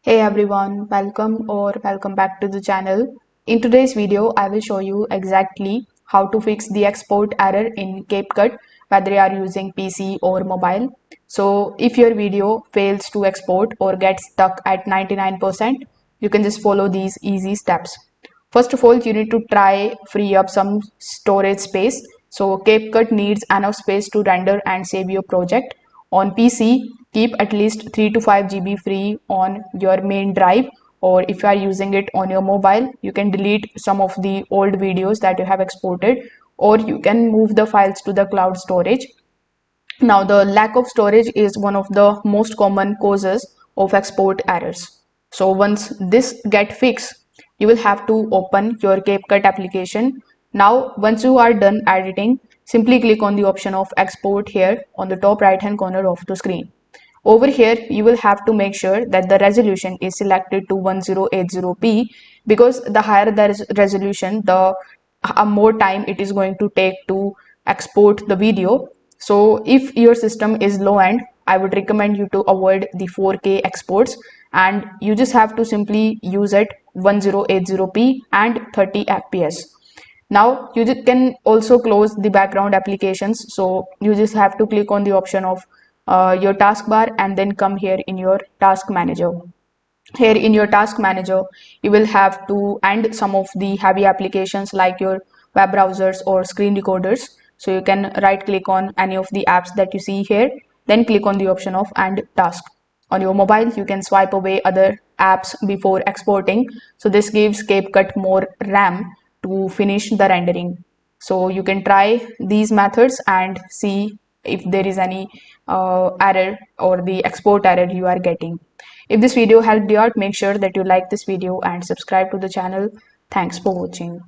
Hey everyone, welcome back to the channel. In today's video, I will show you exactly how to fix the export error in CapCut, whether you are using PC or mobile. So if your video fails to export or gets stuck at 99%, you can just follow these easy steps. First of all, you need to try free up some storage space. So CapCut needs enough space to render and save your project. On PC, keep at least 3 to 5 GB free on your main drive, or if you are using it on your mobile, you can delete some of the old videos that you have exported, or you can move the files to the cloud storage. Now, the lack of storage is one of the most common causes of export errors. So once this get fixed, you will have to open your CapCut application. Now, once you are done editing, simply click on the option of export here on the top right hand corner of the screen. Over here, you will have to make sure that the resolution is selected to 1080p, because the higher the resolution, the more time it is going to take to export the video. So if your system is low end, I would recommend you to avoid the 4K exports, and you just have to simply use it 1080p and 30 fps. Now you can also close the background applications. So you just have to click on the option of your taskbar and then come here in your task manager. Here in your task manager, you will have to end some of the heavy applications like your web browsers or screen recorders. So you can right click on any of the apps that you see here, then click on the option of end task. On your mobile, you can swipe away other apps before exporting. So this gives CapCut more RAM to finish the rendering. So you can try these methods and see if there is any error or the export error you are getting. If this video helped you out, make sure that you like this video and subscribe to the channel. Thanks for watching.